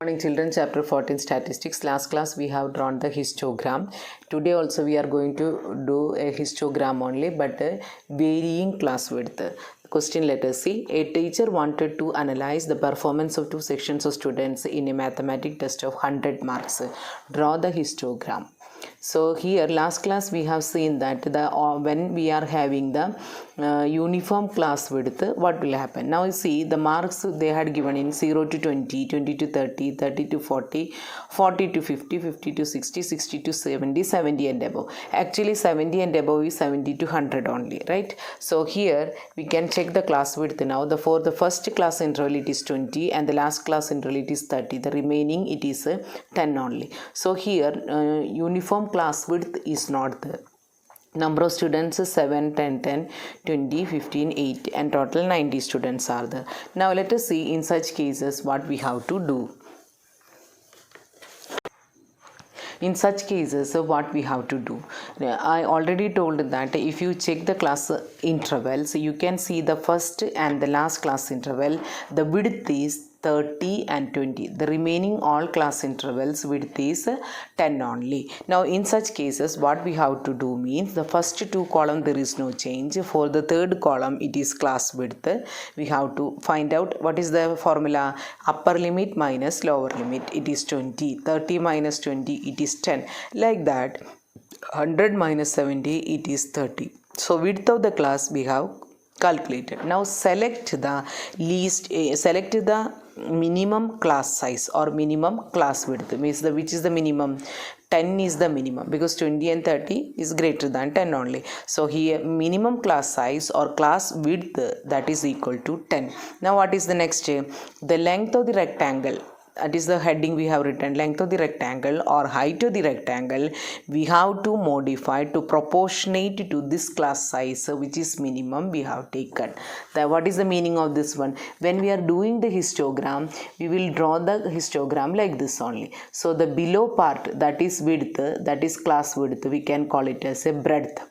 Morning children, chapter 14 statistics. Last class we have drawn the histogram. Today also we are going to do a histogram only, but varying class width. Question, let us see. A teacher wanted to analyze the performance of two sections of students in a mathematics test of 100 marks. Draw the histogram. So here last class we have seen that when we are having the uniform class width, what will happen? Now you see the marks they had given in 0 to 20, 20 to 30, 30 to 40, 40 to 50, 50 to 60, 60 to 70, 70 and above. Actually 70 and above is 70 to 100 only, right? So here we can check the class width now. For the first class interval it is 20 and the last class interval it is 30. The remaining it is 10 only. So here uniform class width is not there. Number of students is 7, 10, 10, 20, 15, 8 and total 90 students are there. Now let us see in such cases what we have to do. In such cases, what we have to do? I already told that if you check the class intervals, you can see the first and the last class interval, the width is 30 and 20. The remaining all class intervals width is 10 only. Now in such cases what we have to do means the first two column there is no change. For the third column it is class width. We have to find out what is the formula. Upper limit minus lower limit, it is 20. 30 minus 20 it is 10. Like that 100 minus 70 it is 30. So width of the class we have calculated. Now select the minimum class size or minimum class width, means which is the minimum. 10 is the minimum because 20 and 30 is greater than 10 only. So here minimum class size or class width, that is equal to 10. Now what is the next? The length of the rectangle, that is the heading we have written, length of the rectangle or height of the rectangle, we have to modify to proportionate to this class size which is minimum we have taken. What is the meaning of this one? When we are doing the histogram, we will draw the histogram like this only. So the below part, that is width, that is class width, we can call it as a breadth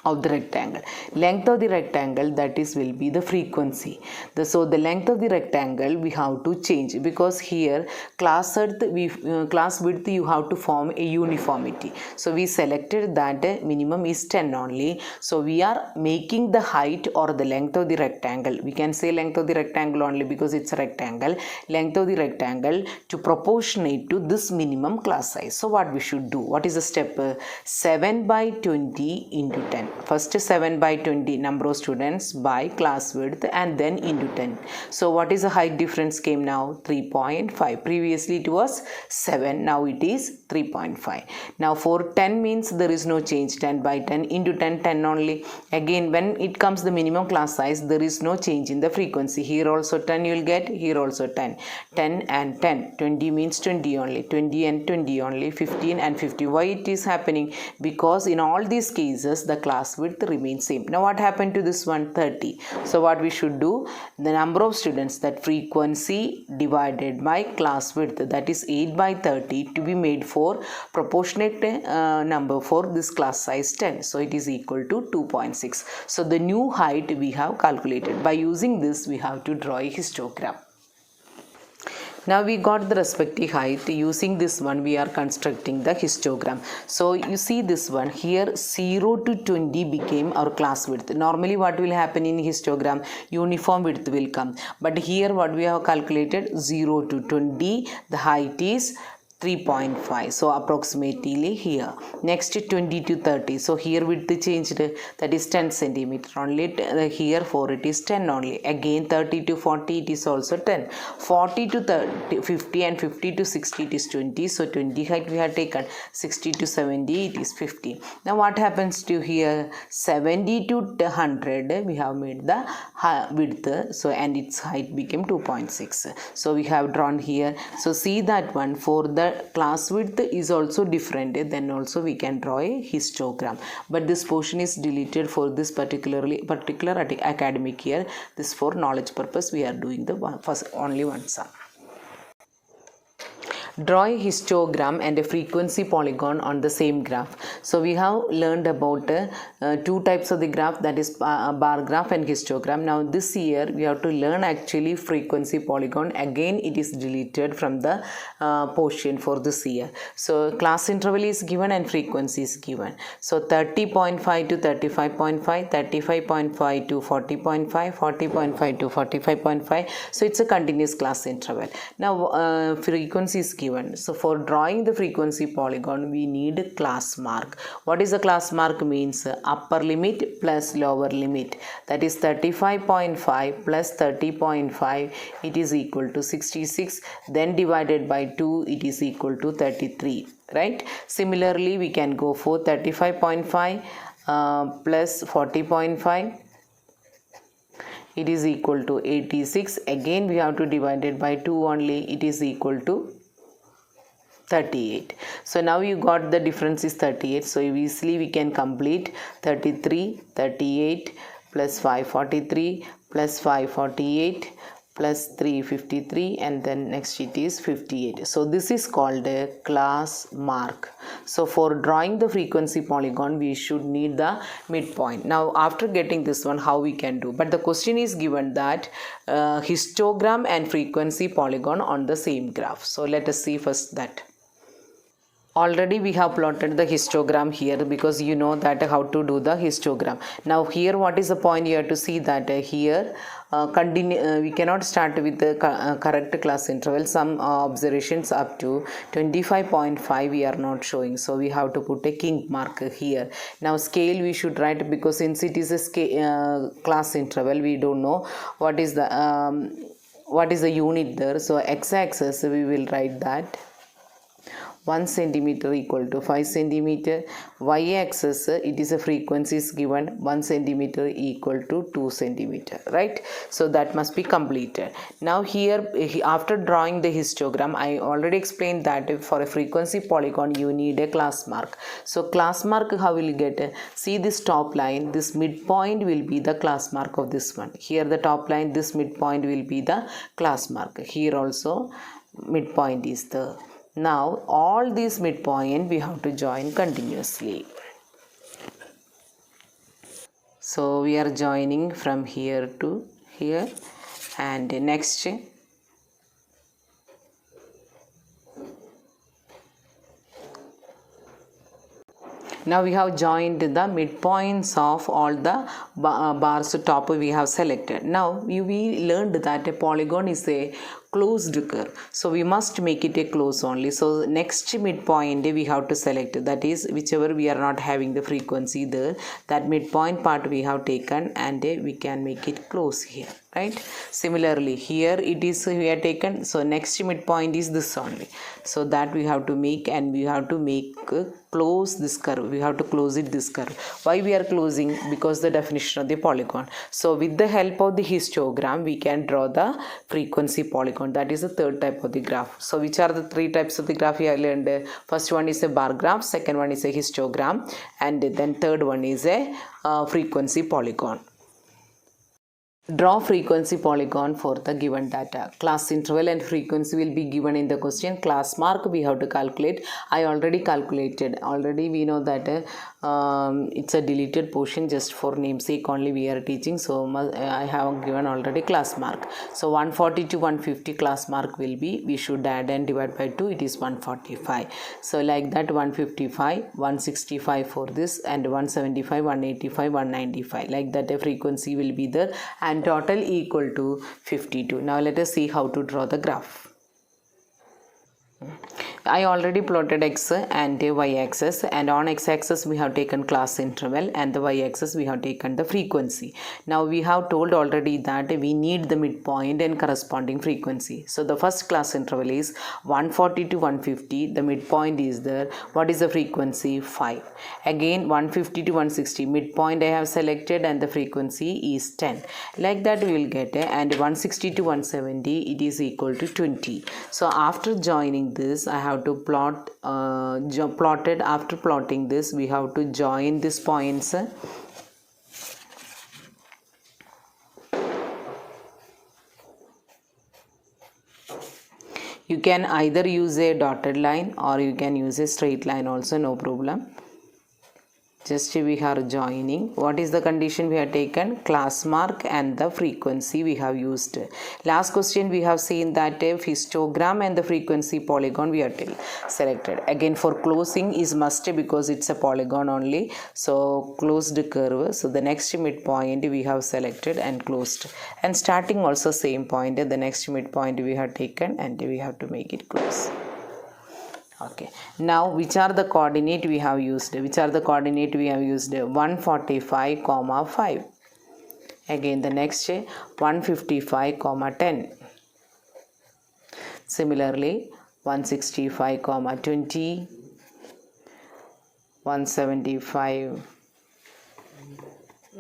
of the rectangle. Length of the rectangle, that is will be the frequency. So the length of the rectangle we have to change because here class width you have to form a uniformity. So we selected that minimum is 10 only. So we are making the height or the length of the rectangle. We can say length of the rectangle only because it's a rectangle. Length of the rectangle to proportionate to this minimum class size. So what we should do? What is the step? 7 by 20 into 10. First 7 by 20 number of students by class width and then into 10. So what is the height difference came now? 3.5. Previously it was 7. Now it is 3.5. Now for 10 means there is no change. 10 by 10 into 10, 10 only. Again when it comes the minimum class size, there is no change in the frequency. Here also 10 you will get, here also 10. 10 and 10. 20 means 20 only. 20 and 20 only. 15 and 50. Why it is happening? Because in all these cases the class width remains same. Now what happened to this one? 30. So what we should do? The number of students, that frequency divided by class width, that is 8 by 30 to be made for proportionate number for this class size 10. So it is equal to 2.6. So the new height we have calculated. By using this we have to draw a histogram. Now we got the respective height. Using this one we are constructing the histogram. So you see this one here, 0 to 20 became our class width. Normally what will happen in histogram? Uniform width will come. But here what we have calculated, 0 to 20, the height is 3.5. So approximately here. Next 20 to 30. So here width changed, that is 10 centimeter only. Here for it is 10 only. Again 30 to 40 it is also 10. 40 to 30, 50 and 50 to 60 it is 20. So 20 height we have taken. 60 to 70 it is 50. Now what happens to here? 70 to 100 we have made the width. So and its height became 2.6. So we have drawn here. So see that one, for the class width is also different, then also we can draw a histogram. But this portion is deleted for this particular academic year. This for knowledge purpose we are doing the only one sum. Draw a histogram and a frequency polygon on the same graph. So we have learned about two types of the graph, that is bar graph and histogram. Now this year we have to learn actually frequency polygon. Again it is deleted from the portion for this year. So class interval is given and frequency is given. So 30.5 to 35.5, 35.5 to 40.5, 40.5 to 45.5. So it's a continuous class interval. Now frequency is given. So for drawing the frequency polygon we need a class mark. What is the class mark means? Upper limit plus lower limit, that is 35.5 plus 30.5, it is equal to 66, then divided by 2 it is equal to 33, right? Similarly we can go for 35.5 plus 40.5, it is equal to 86. Again we have to divide it by 2 only, it is equal to 38. So now you got the difference is 38. So easily we can complete 33, 38 plus 543 plus 548 plus 353, and then next it is 58. So this is called a class mark. So for drawing the frequency polygon we should need the midpoint. Now after getting this one, how we can do? But the question is given that histogram and frequency polygon on the same graph. So let us see first that. Already we have plotted the histogram here, because you know that how to do the histogram. Now here what is the point? You have to see that here we cannot start with the correct class interval. Some observations up to 25.5 we are not showing, so we have to put a kink mark here. Now scale we should write, because since it is a scale, class interval, we don't know what is the unit there. So x-axis we will write that 1 centimeter equal to 5 centimeter. Y-axis it is a frequency is given 1 centimeter equal to 2 centimeter, right? So that must be completed. Now here after drawing the histogram, I already explained that for a frequency polygon you need a class mark. So class mark how will you get? See this top line, this midpoint will be the class mark of this one. Here the top line, this midpoint will be the class mark. Here also midpoint is the. Now all these midpoint we have to join continuously. So we are joining from here to here, and next now we have joined the midpoints of all the bars top we have selected. Now we learned that a polygon is a closed curve, so we must make it a close only. So next midpoint we have to select, that is whichever we are not having the frequency there, that midpoint part we have taken, and we can make it close here, right? Similarly here it is we have taken, so next midpoint is this only, so that we have to make, and we have to make close this curve, we have to close it this curve. Why we are closing? Because the definition of the polygon. So with the help of the histogram we can draw the frequency polygon, that is the third type of the graph. So which are the three types of the graph we have learned? First one is a bar graph, second one is a histogram, and then third one is a frequency polygon. Draw frequency polygon for the given data. Class interval and frequency will be given in the question. Class mark we have to calculate. I already calculated. Already we know that it's a deleted portion, just for namesake only we are teaching. So I have given already class mark. So 140 to 150 class mark will be, we should add and divide by 2, it is 145. So like that 155, 165 for this, and 175, 185, 195. Like that a frequency will be there, and total equal to 52. Now let us see how to draw the graph. I already plotted x and y axis, and on x axis we have taken class interval, and the y axis we have taken the frequency. Now we have told already that we need the midpoint and corresponding frequency. So the first class interval is 140 to 150, the midpoint is there. What is the frequency? 5. Again 150 to 160, midpoint I have selected, and the frequency is 10. Like that we will get and 160 to 170, it is equal to 20. So after joining this I have to plot plotted. After plotting this we have to join these points. You can either use a dotted line or you can use a straight line also, no problem. Just we are joining. What is the condition we have taken? Class mark and the frequency we have used. Last question we have seen that histogram and the frequency polygon we have selected. Again for closing is must because it's a polygon only. So closed curve. So the next midpoint we have selected and closed. And starting also same point. The next midpoint we have taken and we have to make it close. Okay, now which are the coordinate we have used? 145 comma 5. Again the next 155 comma 10. Similarly 165 comma 20, 175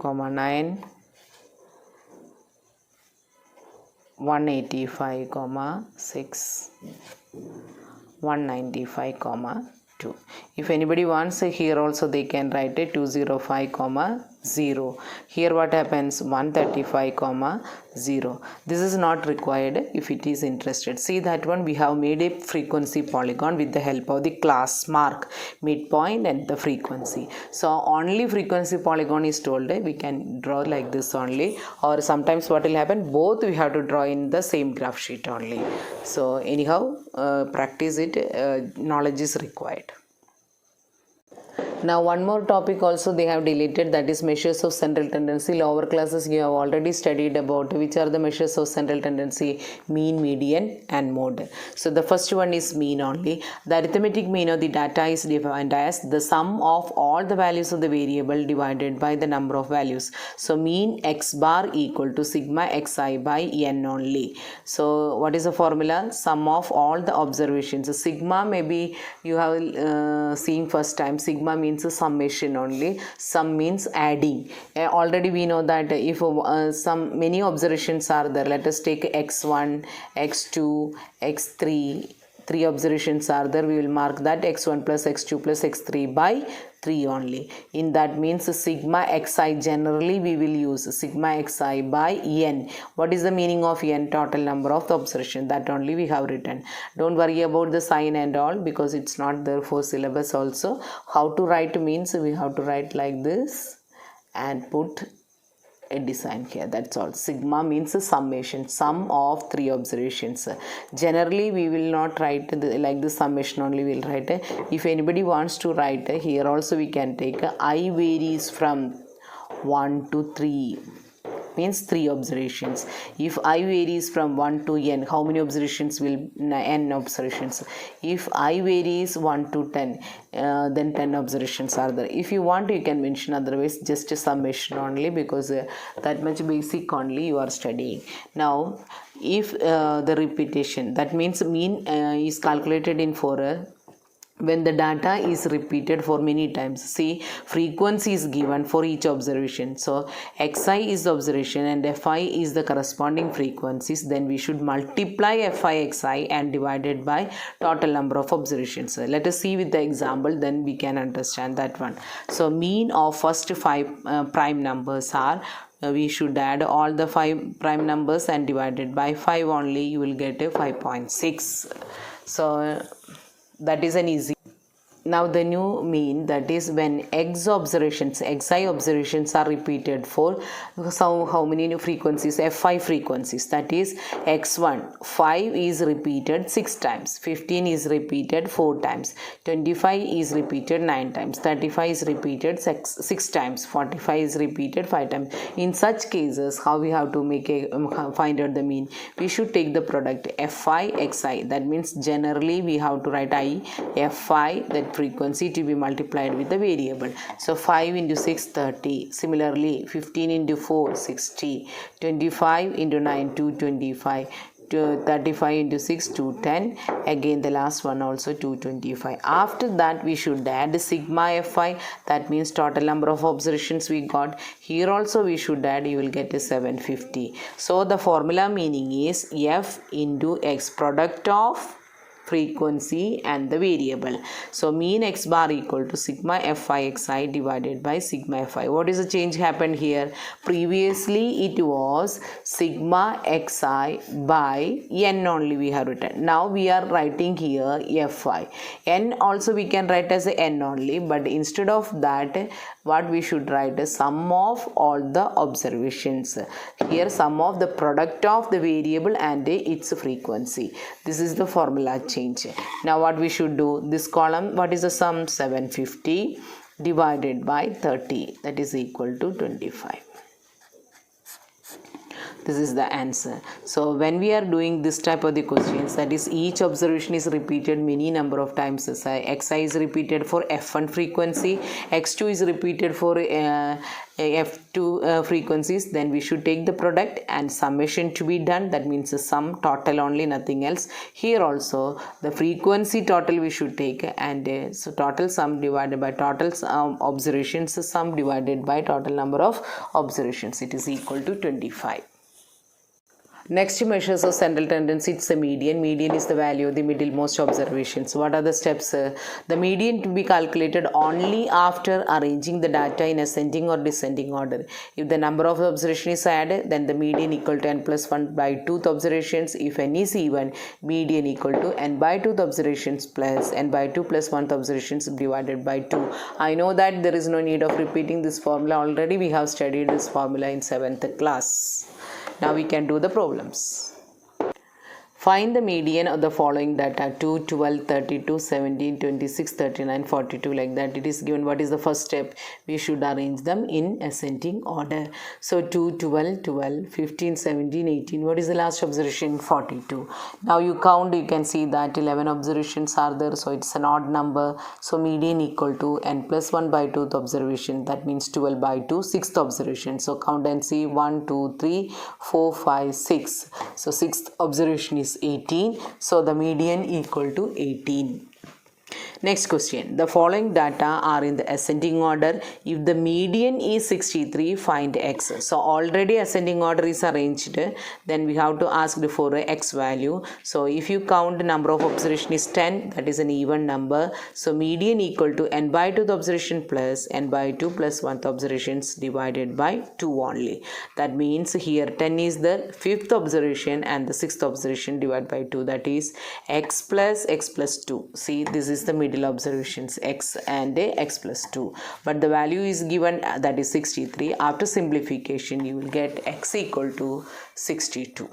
comma 9, 185 comma 6, 195 comma 2. If anybody wants here also they can write a 205 comma 0. Here what happens? 135 comma 0. This is not required if it is interested. See that one we have made a frequency polygon with the help of the class mark, midpoint and the frequency. So only frequency polygon is told. We can draw like this only, or sometimes what will happen, both we have to draw in the same graph sheet only. So anyhow practice it, knowledge is required. Now one more topic also they have deleted, that is measures of central tendency. Lower classes you have already studied about which are the measures of central tendency: mean, median and mode. So the first one is mean only. The arithmetic mean of the data is defined as the sum of all the values of the variable divided by the number of values. So mean x bar equal to sigma xi by n only. So what is the formula? Sum of all the observations. So sigma maybe you have seen first time. Sigma means a summation only. Sum means adding. Already we know that if some many observations are there, let us take x1, x2, x3, 3 observations are there, we will mark that x1 plus x2 plus x3 by 3 only. In that means sigma xi, generally we will use sigma xi by n. What is the meaning of n? Total number of the observation. That only we have written. Don't worry about the sign and all because it's not there for syllabus also. How to write means we have to write like this and put a design here. That's all. Sigma means a summation, sum of 3 observations. Generally we will not write like the summation only, we will write. If anybody wants to write here also we can take I varies from 1 to 3 means 3 observations. If I varies from 1 to n, how many observations will n observations? If I varies 1 to 10, then 10 observations are there. If you want you can mention, otherwise just a summation only because that much basic only you are studying. Now if the repetition, that means mean is calculated in for when the data is repeated for many times. See, frequency is given for each observation. So xi is the observation and fi is the corresponding frequencies. Then we should multiply fi xi and divide it by total number of observations. Let us see with the example, then we can understand that one. So mean of first 5 prime numbers are, we should add all the 5 prime numbers and divide it by 5 only, you will get a 5.6. So that is an easy. Now the new mean, that is when xi observations are repeated for how many new frequencies? F5 frequencies. That is x1 5 is repeated 6 times, 15 is repeated 4 times, 25 is repeated 9 times, 35 is repeated 6 times, 45 is repeated 5 times. In such cases how we have to make a find out the mean? We should take the product fi xi. That means generally we have to write I fi, that frequency to be multiplied with the variable. So 5 into 6 30. Similarly 15 into 4 60, 25 into 9 225, 35 into 6 210. Again the last one also 225. After that we should add sigma fi, that means total number of observations we got. Here also we should add, you will get a 750. So the formula meaning is f into x, product of frequency and the variable. So mean x bar equal to sigma fi xi divided by sigma fi. What is the change happened here? Previously it was sigma xi by n only we have written. Now we are writing here fi. N also we can write as a n only, but instead of that what we should write is sum of all the observations. Here sum of the product of the variable and its frequency. This is the formula change. Now what we should do, this column, what is the sum? 750 divided by 30, that is equal to 25. This is the answer. So when we are doing this type of the questions, that is each observation is repeated many number of times. Xi is repeated for f1 frequency, x2 is repeated for f2 frequencies, then we should take the product and summation to be done. That means the sum total only, nothing else. Here also the frequency total we should take, and so total sum divided by total observations, sum divided by total number of observations, it is equal to 25. Next measures of central tendency, it's the median. Median is the value of the middlemost observations. What are the steps? The median to be calculated only after arranging the data in ascending or descending order. If the number of observations is added, then the median equal to n plus 1 by 2th observations. If n is even, median equal to n by 2th observations plus n by 2 plus 1th observations divided by 2. I know that there is no need of repeating this formula. Already we have studied this formula in 7th class. Now we can do the problems. Find the median of the following data: 2, 12, 32, 17, 26, 39, 42, like that. It is given. What is the first step? We should arrange them in ascending order. So 2, 12, 12, 15, 17, 18. What is the last observation? 42. Now you count, you can see that 11 observations are there. So it's an odd number. So median equal to n plus 1 by 2th observation. That means 12 by 2, 6th observation. So count and see. 1, 2, 3, 4, 5, 6. So 6th observation is 18. So the median equal to 18. Next question. The following data are in the ascending order. If the median is 63, find x. So already ascending order is arranged. Then we have to ask for a x value. So if you count the number of observation is 10, that is an even number. So median equal to n by 2th observation plus n by 2 plus 1th observations divided by 2 only. That means here 10 is the 5th observation and the 6th observation divided by 2. That is x plus 2. See, this is the middle observations, x and x plus 2, but the value is given, that is 63. After simplification you will get x equal to 62.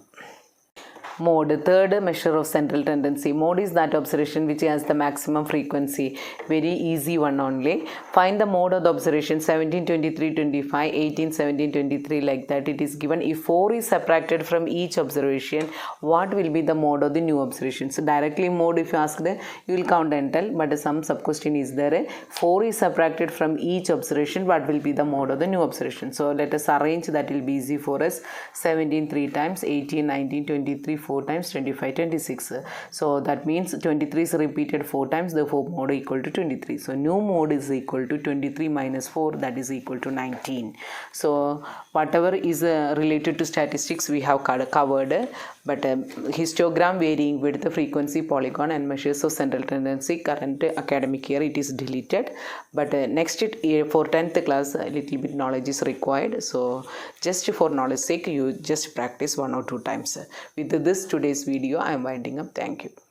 Mode, third measure of central tendency. Mode is that observation which has the maximum frequency. Very easy one only. Find the mode of the observation: 17, 23, 25, 18, 17, 23, like that. It is given. If 4 is subtracted from each observation, what will be the mode of the new observation? So directly mode, if you ask you will count and tell, but some sub question is there. 4 is subtracted from each observation, what will be the mode of the new observation? So let us arrange, that will be easy for us. 17 3 times, 18, 19, 23 4 times, 25, 26. So that means 23 is repeated 4 times, therefore mode equal to 23. So new mode is equal to 23 minus 4, that is equal to 19. So whatever is related to statistics we have covered, but histogram varying with the frequency, polygon and measures of central tendency, current academic year it is deleted, but next for 10th class a little bit knowledge is required. So just for knowledge sake you just practice 1 or 2 times. With this today's video I am winding up. Thank you.